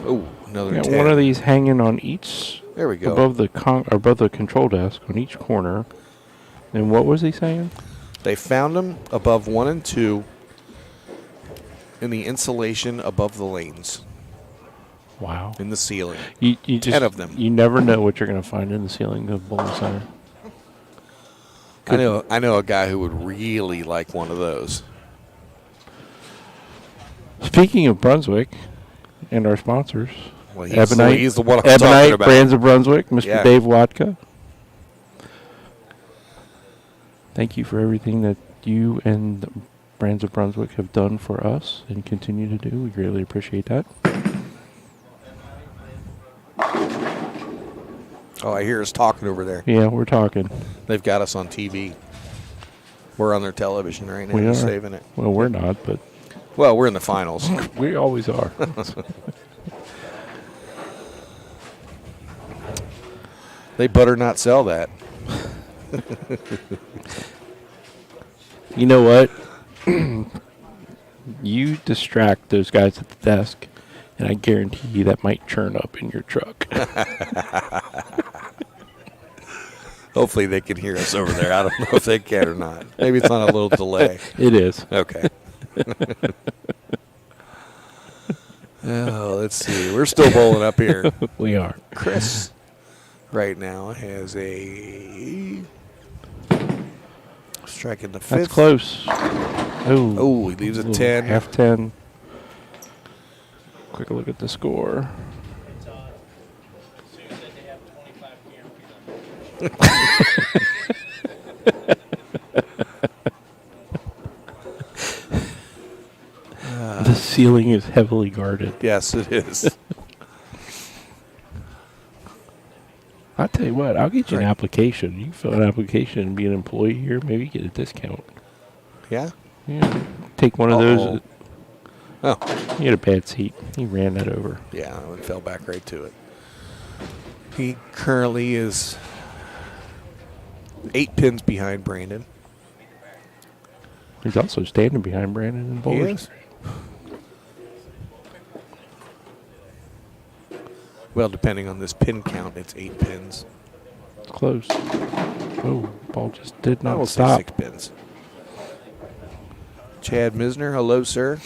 B: Oh, another
A: Got
B: 10.
A: one of these hanging on each
B: There we go.
A: above the above the control desk on each corner. And what was he saying?
B: They found them above 1 and 2 in the insulation above the lanes
A: Wow.
B: in the ceiling.
A: You
B: 10
A: just,
B: of them.
A: You never know what you're going to find in the ceiling of Bowling Center.
B: I know a guy who would really like one of those.
A: Speaking of Brunswick and our sponsors,
B: Well,
A: Ebonite,
B: he's the one I'm talking
A: Ebonite
B: about.
A: Brands of Brunswick, Mr.
B: Yeah.
A: Dave Watka. Thank you for everything that you and the Brands of Brunswick have done for us and continue to do. We greatly appreciate that.
B: Oh, I hear us talking over there.
A: Yeah, we're talking.
B: They've got us on TV. We're on their television right now.
A: We
B: We're
A: are.
B: saving it.
A: Well, we're not, but
B: Well, we're in the finals.
A: we always are.
B: They better not sell that.
A: You know what? You distract those guys at the desk, and I guarantee you that might churn up in your truck.
B: Hopefully they can hear us over there. I don't know if they can or not. Maybe it's on a little delay.
A: It is.
B: Okay. Oh, let's see. We're still bowling up here.
A: We are.
B: Chris right now has a strike in the fifth.
A: That's close. Oh,
B: Oh, he leaves a 10.
A: Half 10. Quick look at the score. The ceiling is heavily guarded.
B: Yes, it is.
A: I'll tell you what, I'll get you an
B: Right.
A: application. You can fill an application and be an employee here. Maybe get a discount.
B: Yeah?
A: Yeah. Take one of
B: Uh-oh.
A: those.
B: Oh,
A: He had a bad seat. He ran that over.
B: yeah, and fell back right to it. He currently is 8 pins behind Brandon.
A: He's also standing behind Brandon and
B: He
A: Bowlers.
B: is. Well, depending on this pin count, it's 8 pins.
A: It's close. Oh, ball just did
B: I
A: not
B: will say
A: stop.
B: 6 pins. Chad Misner, hello, sir.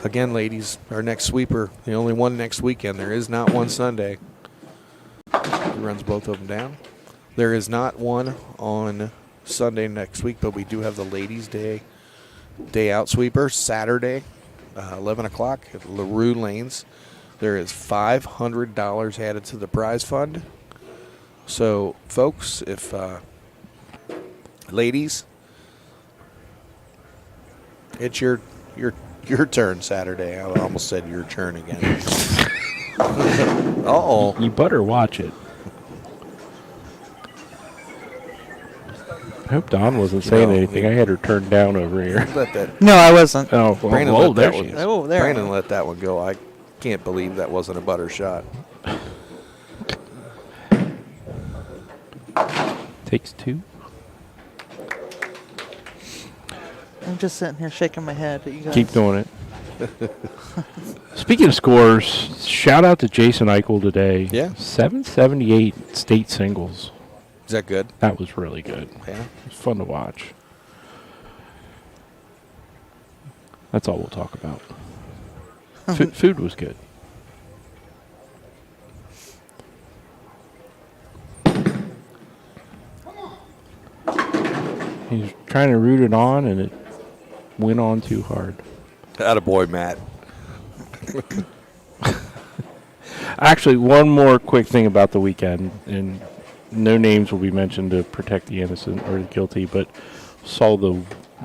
B: Again, ladies, our next sweeper, the only one next weekend. There is not one Sunday. He runs both of them down. There is not one on Sunday next week, but we do have the ladies' day out sweeper Saturday, 11 o'clock at LaRue Lanes. There is $500 added to the prize fund. So, folks, if ladies, it's your turn Saturday. I almost said your turn again. Uh-oh.
A: You better watch it. I hope Dawn wasn't saying
B: No,
A: anything. I had her turned down over here.
B: Let that.
F: No, I wasn't.
A: Oh, well,
B: Brandon
A: whoa,
B: let
A: there
B: that
A: she
B: one.
A: is.
F: Oh, there.
B: Brandon let that one go. I can't believe that wasn't a butter shot.
A: Takes 2.
F: I'm just sitting here shaking my head at you guys.
A: Keep doing it. Speaking of scores, shout out to Jason Eichel today.
B: Yeah.
A: 778 state singles.
B: Is that good?
A: That was really good.
B: Yeah.
A: It was fun to watch. That's all we'll talk about. Food was good. He's trying to root it on, and it went on too hard.
B: Attaboy, Matt.
A: Actually, one more quick thing about the weekend, and no names will be mentioned to protect the innocent or the guilty, but saw the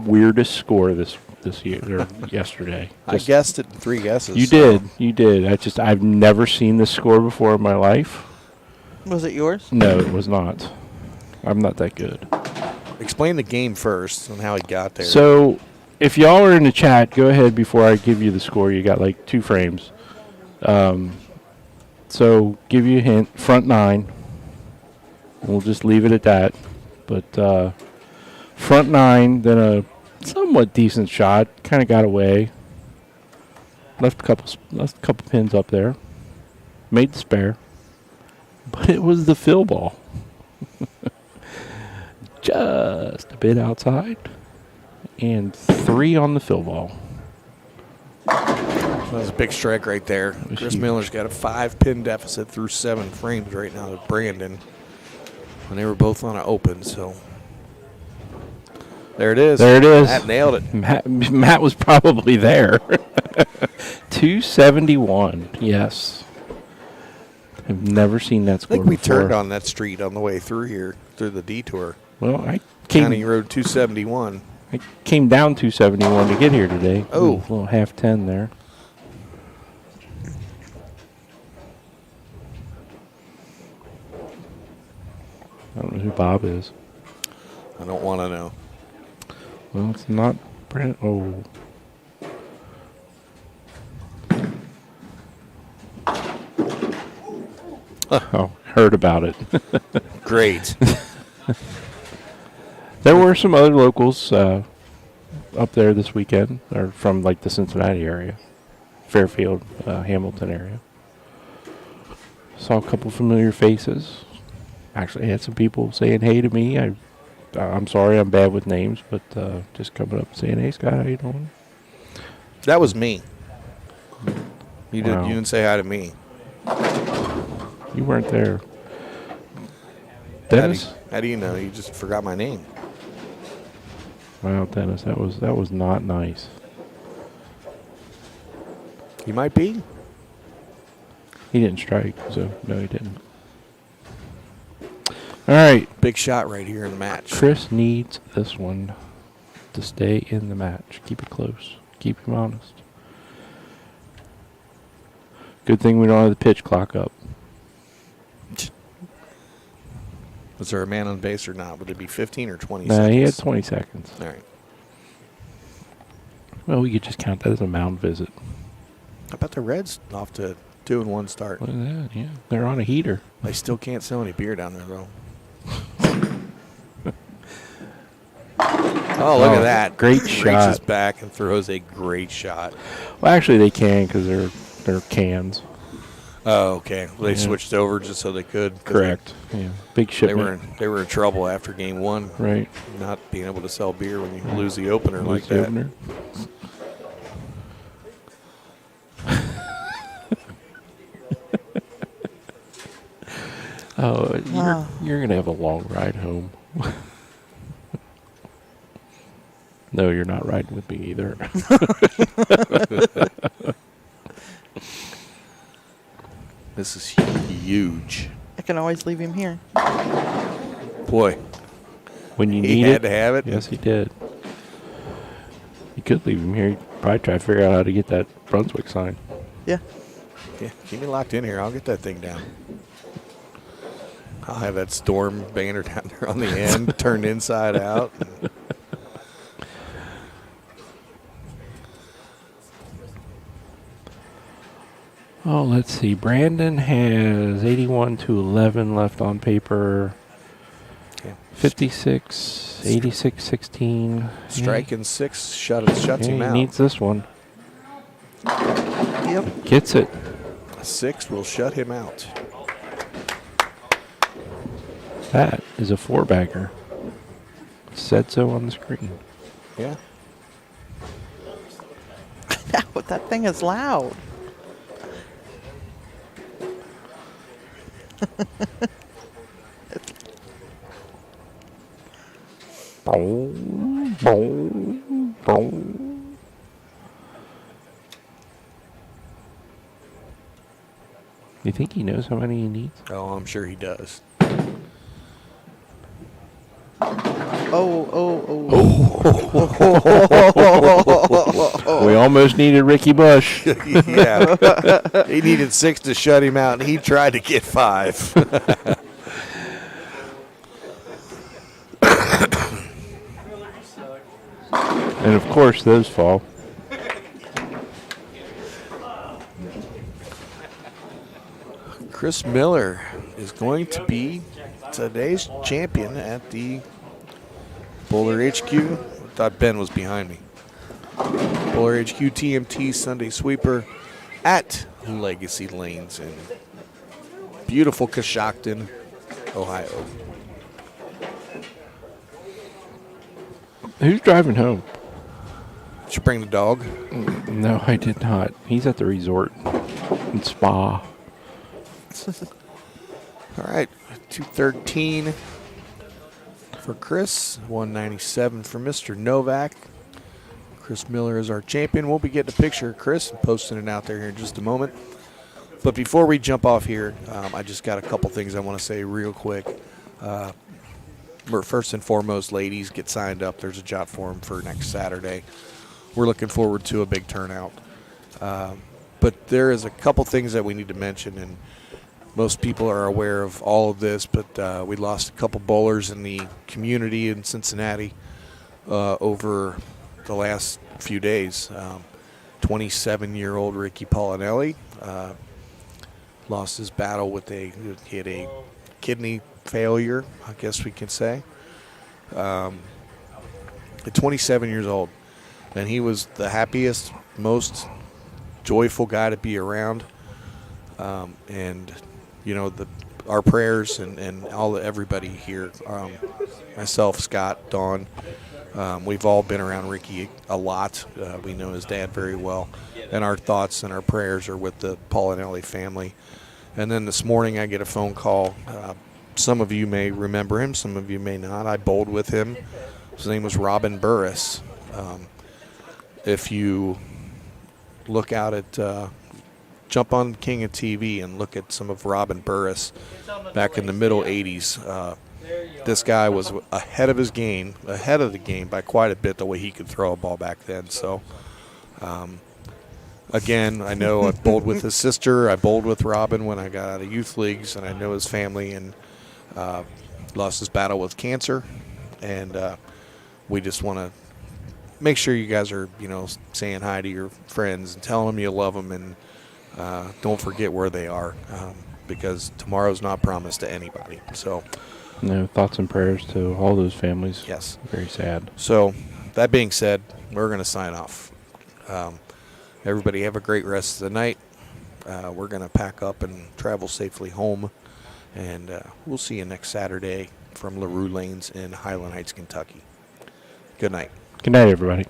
A: weirdest score this year or yesterday.
B: I guessed it in 3 guesses.
A: You
B: so-
A: did. I've never seen this score before in my life.
F: Was it yours?
A: No, it was not. I'm not that good.
B: Explain the game first and how he got there.
A: So, if y'all are in the chat, go ahead before I give you the score. You got like 2 frames. So, give you a hint. Front 9. We'll just leave it at that. But front 9, then a somewhat decent shot. Kind of got away. Left a couple pins up there. Made the spare. But it was the fill ball. Just a bit outside. And 3 on the fill ball.
B: That was a big strike right there.
A: was
B: Chris
A: huge.
B: Miller's got a 5-pin deficit through 7 frames right now with Brandon. And they were both on an open, so. There it is.
A: There it is.
B: Matt nailed it.
A: Matt was probably there. 271. Yes. I've never seen that
B: I
A: score
B: think we
A: before.
B: turned on that street on the way through here, through the detour.
A: Well,
B: County
A: came
B: Road 271.
A: down 271 to get here today.
B: Oh.
A: A little half 10 there. I don't know who Bob is.
B: I don't want to know.
A: Well, it's not Brent. Oh. Oh, heard about it.
B: Great.
A: There were some other locals up there this weekend, or from like the Cincinnati area, Fairfield, Hamilton area. Saw a couple familiar faces. Actually, had some people saying hey to me. I'm sorry, I'm bad with names, but just coming up and saying, "Hey, Scott, how you doing?"
B: That was me. You
A: Wow.
B: didn't say hi to me.
A: You weren't there, Dennis.
B: How do you know? You just forgot my name.
A: Wow, Dennis, that was not nice.
B: You might be.
A: He didn't strike, so no, he didn't. All right,
B: Big shot right here in the match.
A: Chris needs this one to stay in the match. Keep it close. Keep him honest. Good thing we don't have the pitch clock up.
B: Was there a man on base or not? Would it be 15 or 20
A: Nah,
B: seconds?
A: he had 20 seconds.
B: All right.
A: Well, we could just count that as a mound visit.
B: How about the Reds off to 2-1 start?
A: Look at that, yeah. They're on a heater.
B: They still can't sell any beer down there, though. Oh, look at that.
A: Great
B: Reaches
A: shot.
B: back and throws a great shot.
A: Well, actually, they can because they're cans.
B: Oh, okay. They
A: Yeah.
B: switched over just so they could. 'cause
A: Correct. Yeah. Big
B: They
A: shipment.
B: were in trouble after game 1,
A: Right.
B: not being able to sell beer when you lose the opener like
A: Lose the
B: that.
A: opener. Oh, you're gonna have a long ride home. No, you're not riding with me either.
B: This is huge.
F: I can always leave him here.
B: Boy,
A: When you
B: he
A: need
B: had
A: it.
B: to have it.
A: Yes, he did. You could leave him here. You'd probably try to figure out how to get that Brunswick sign.
F: Yeah.
B: Yeah, keep me locked in here. I'll get that thing down. I'll have that storm banner down there on the end, turned inside out.
A: Oh, let's see. Brandon has 81 to 11 left on paper.
B: Okay.
A: 56, 86, 16.
B: Striking 6 shuts
A: Yeah,
B: him
A: he
B: out.
A: needs this one.
F: Yep.
A: Gets it.
B: 6 will shut him out.
A: That is a 4-bagger. Said so on the screen.
B: Yeah.
F: That thing is loud.
A: Boom, boom, boom. You think he knows how many he needs?
B: Oh, I'm sure he does.
A: We almost needed Ricky Bush.
B: Yeah. He needed 6 to shut him out, and he tried to get 5.
A: And of course, those fall.
B: Chris Miller is going to be today's champion at the BowlerHQ. I thought Ben was behind me. BowlerHQ TMT Sunday Sweeper at Legacy Lanes in beautiful Coshocton, Ohio.
A: Who's driving home?
B: Did you bring the dog?
A: No, I did not. He's at the resort and spa.
B: All right, 213 for Chris, 197 for Mr. Novak. Chris Miller is our champion. We'll be getting a picture of Chris and posting it out there here in just a moment. But before we jump off here, I just got a couple things I want to say real quick. First and foremost, ladies, get signed up. There's a job form for next Saturday. We're looking forward to a big turnout. But there is a couple things that we need to mention, and most people are aware of all of this, but we lost a couple bowlers in the community in Cincinnati over the last few days. 27-year-old Ricky Paulinelli lost his battle with he had a kidney failure, I guess we can say. At 27 years old, and he was the happiest, most joyful guy to be around. And you know, our prayers and everybody here, myself, Scott, Dawn, we've all been around Ricky a lot. We know his dad very well, and our thoughts and our prayers are with the Paulinelli family. And then this morning I get a phone call. Some of you may remember him, some of you may not. I bowled with him. His name was Robin Burris. If you look out at jump on King of TV and look at some of Robin Burris back in the middle 80s. This guy was ahead of the game by quite a bit, the way he could throw a ball back then. So, again, I know I've bowled with his sister. I bowled with Robin when I got out of youth leagues, and I know his family, and lost his battle with cancer. And we just want to make sure you guys are, saying hi to your friends and telling them you love them, and don't forget where they are, because tomorrow's not promised to anybody. So,
A: Thoughts and prayers to all those families.
B: Yes.
A: Very sad.
B: So, that being said, we're going to sign off. Everybody have a great rest of the night. We're going to pack up and travel safely home, and we'll see you next Saturday from LaRue Lanes in Highland Heights, Kentucky. Good night.
A: Good night, everybody.